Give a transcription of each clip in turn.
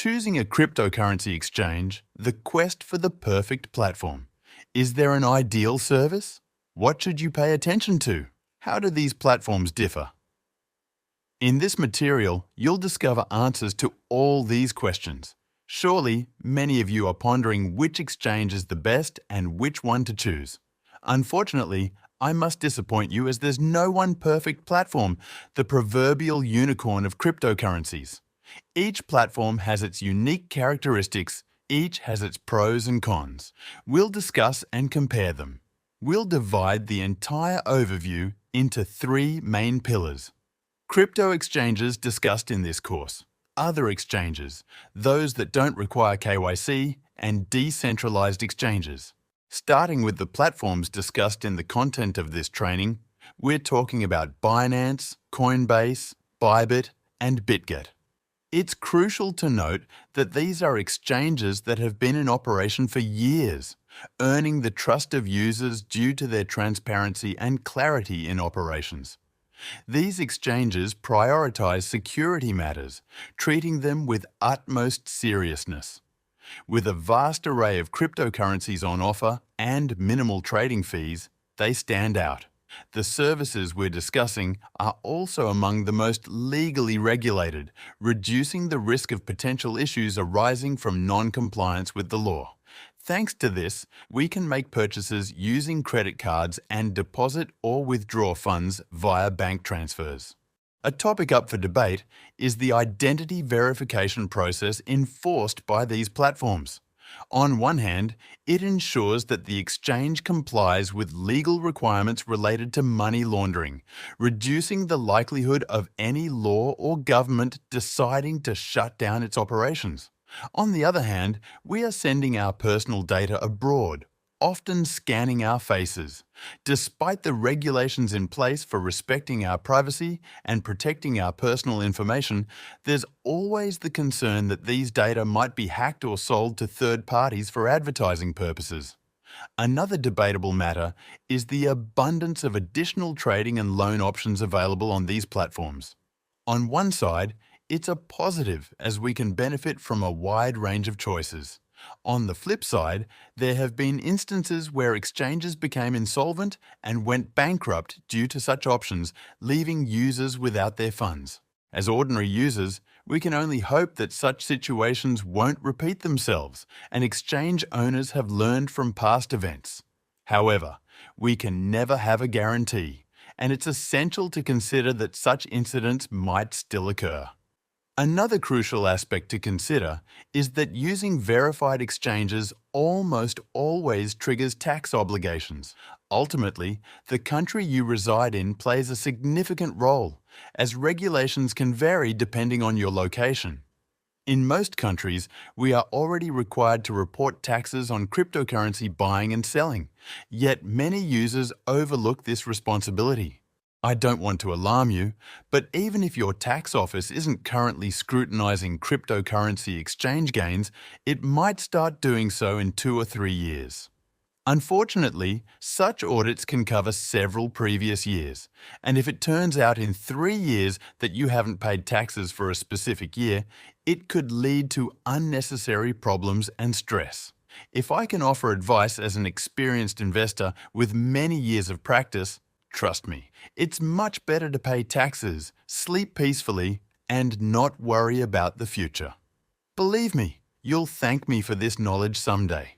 Choosing a cryptocurrency exchange, the quest for the perfect platform. Is there an ideal service? What should you pay attention to? How do these platforms differ? In this material, you'll discover answers to all these questions. Surely, many of you are pondering which exchange is the best and which one to choose. Unfortunately, I must disappoint you as there's no one perfect platform, the proverbial unicorn of cryptocurrencies. Each platform has its unique characteristics, each has its pros and cons. We'll discuss and compare them. We'll divide the entire overview into three main pillars. Crypto exchanges discussed in this course, other exchanges, those that don't require KYC, and decentralized exchanges. Starting with the platforms discussed in the content of this training, we're talking about Binance, Coinbase, Bybit, and BitGet. It's crucial to note that these are exchanges that have been in operation for years, earning the trust of users due to their transparency and clarity in operations. These exchanges prioritize security matters, treating them with utmost seriousness. With a vast array of cryptocurrencies on offer and minimal trading fees, they stand out. The services we're discussing are also among the most legally regulated, reducing the risk of potential issues arising from non-compliance with the law. Thanks to this, we can make purchases using credit cards and deposit or withdraw funds via bank transfers. A topic up for debate is the identity verification process enforced by these platforms. On one hand, it ensures that the exchange complies with legal requirements related to money laundering, reducing the likelihood of any law or government deciding to shut down its operations. On the other hand, we are sending our personal data abroad, often scanning our faces. Despite the regulations in place for respecting our privacy and protecting our personal information, there's always the concern that these data might be hacked or sold to third parties for advertising purposes. Another debatable matter is the abundance of additional trading and loan options available on these platforms. On one side, it's a positive as we can benefit from a wide range of choices. On the flip side, there have been instances where exchanges became insolvent and went bankrupt due to such options, leaving users without their funds. As ordinary users, we can only hope that such situations won't repeat themselves, and exchange owners have learned from past events. However, we can never have a guarantee, and it's essential to consider that such incidents might still occur. Another crucial aspect to consider is that using verified exchanges almost always triggers tax obligations. Ultimately, the country you reside in plays a significant role, as regulations can vary depending on your location. In most countries, we are already required to report taxes on cryptocurrency buying and selling, yet many users overlook this responsibility. I don't want to alarm you, but even if your tax office isn't currently scrutinizing cryptocurrency exchange gains, it might start doing so in 2 or 3 years. Unfortunately, such audits can cover several previous years, and if it turns out in 3 years that you haven't paid taxes for a specific year, it could lead to unnecessary problems and stress. If I can offer advice as an experienced investor with many years of practice, trust me, it's much better to pay taxes, sleep peacefully, and not worry about the future. Believe me, you'll thank me for this knowledge someday.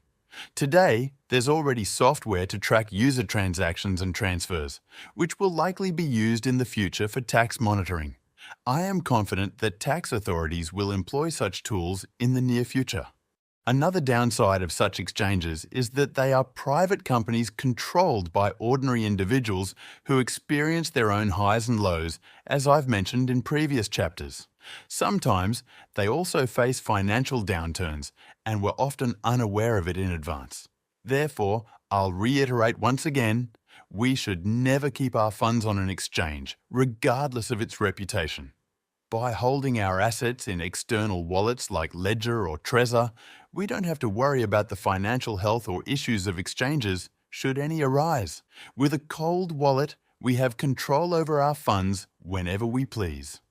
Today, there's already software to track user transactions and transfers, which will likely be used in the future for tax monitoring. I am confident that tax authorities will employ such tools in the near future. Another downside of such exchanges is that they are private companies controlled by ordinary individuals who experience their own highs and lows, as I've mentioned in previous chapters. Sometimes they also face financial downturns and were often unaware of it in advance. Therefore, I'll reiterate once again, we should never keep our funds on an exchange, regardless of its reputation. By holding our assets in external wallets like Ledger or Trezor, we don't have to worry about the financial health or issues of exchanges should any arise. With a cold wallet, we have control over our funds whenever we please.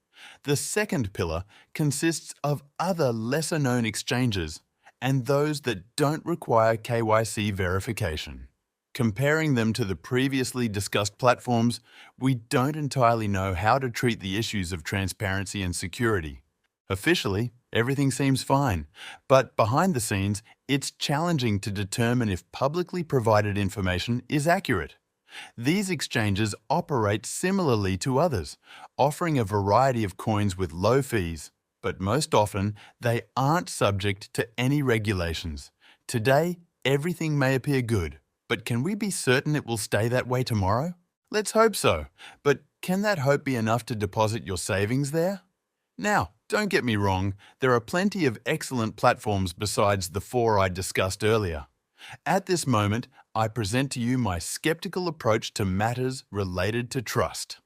The second pillar consists of other lesser-known exchanges and those that don't require KYC verification. Comparing them to the previously discussed platforms, we don't entirely know how to treat the issues of transparency and security. Officially, everything seems fine, but behind the scenes, it's challenging to determine if publicly provided information is accurate. These exchanges operate similarly to others, offering a variety of coins with low fees, but most often they aren't subject to any regulations. Today, everything may appear good, but can we be certain it will stay that way tomorrow? Let's hope so, but can that hope be enough to deposit your savings there? Now, don't get me wrong, there are plenty of excellent platforms besides the four I discussed earlier. At this moment, I present to you my skeptical approach to matters related to trust.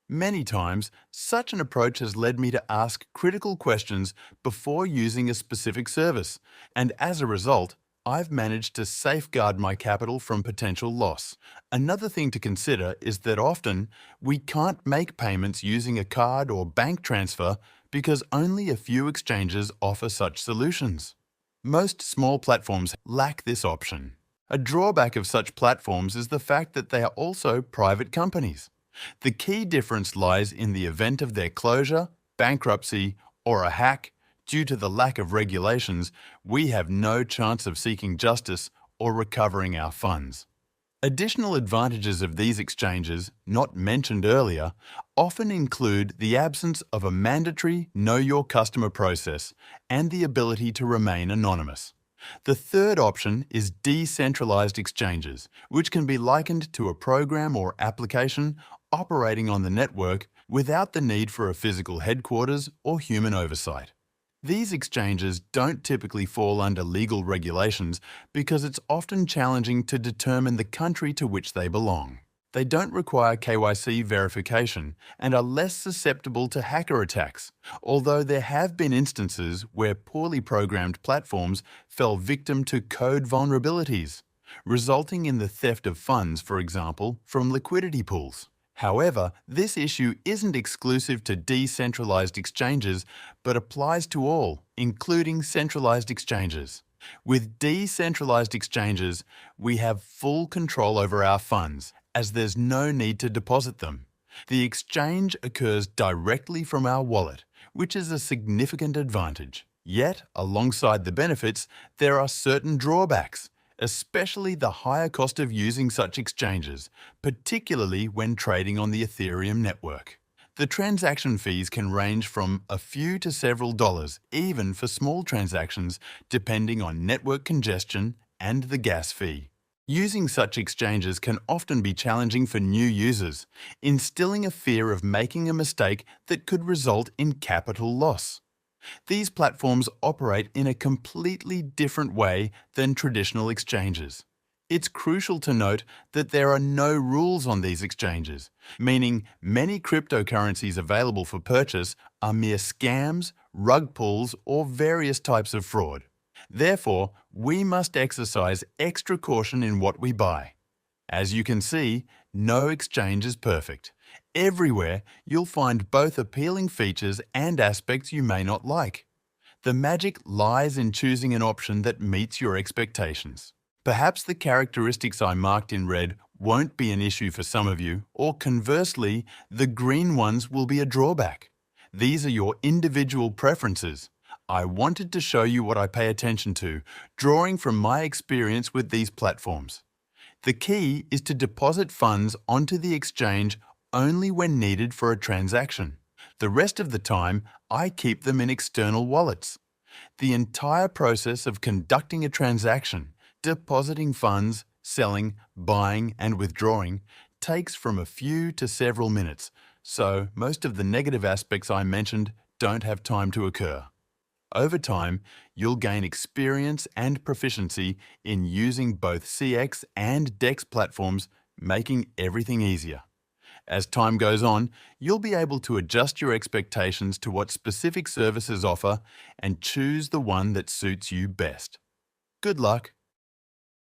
Many times, such an approach has led me to ask critical questions before using a specific service, and as a result, I've managed to safeguard my capital from potential loss. Another thing to consider is that often we can't make payments using a card or bank transfer because only a few exchanges offer such solutions. Most small platforms lack this option. A drawback of such platforms is the fact that they are also private companies. The key difference lies in the event of their closure, bankruptcy, or a hack. Due to the lack of regulations, we have no chance of seeking justice or recovering our funds. Additional advantages of these exchanges, not mentioned earlier, often include the absence of a mandatory Know Your Customer process and the ability to remain anonymous. The third option is decentralized exchanges, which can be likened to a program or application operating on the network without the need for a physical headquarters or human oversight. These exchanges don't typically fall under legal regulations because it's often challenging to determine the country to which they belong. They don't require KYC verification and are less susceptible to hacker attacks, although there have been instances where poorly programmed platforms fell victim to code vulnerabilities, resulting in the theft of funds, for example, from liquidity pools. However, this issue isn't exclusive to decentralized exchanges, but applies to all, including centralized exchanges. With decentralized exchanges, we have full control over our funds, as there's no need to deposit them. The exchange occurs directly from our wallet, which is a significant advantage. Yet, alongside the benefits, there are certain drawbacks, especially the higher cost of using such exchanges, particularly when trading on the Ethereum network. The transaction fees can range from a few to several dollars, even for small transactions, depending on network congestion and the gas fee. Using such exchanges can often be challenging for new users, instilling a fear of making a mistake that could result in capital loss. These platforms operate in a completely different way than traditional exchanges. It's crucial to note that there are no rules on these exchanges, meaning many cryptocurrencies available for purchase are mere scams, rug pulls, or various types of fraud. Therefore, we must exercise extra caution in what we buy. As you can see, no exchange is perfect. Everywhere, you'll find both appealing features and aspects you may not like. The magic lies in choosing an option that meets your expectations. Perhaps the characteristics I marked in red won't be an issue for some of you, or conversely, the green ones will be a drawback. These are your individual preferences. I wanted to show you what I pay attention to, drawing from my experience with these platforms. The key is to deposit funds onto the exchange only when needed for a transaction. The rest of the time, I keep them in external wallets. The entire process of conducting a transaction, depositing funds, selling, buying, and withdrawing takes from a few to several minutes, so most of the negative aspects I mentioned don't have time to occur. Over time, you'll gain experience and proficiency in using both CX and DEX platforms, making everything easier. As time goes on, you'll be able to adjust your expectations to what specific services offer and choose the one that suits you best. Good luck.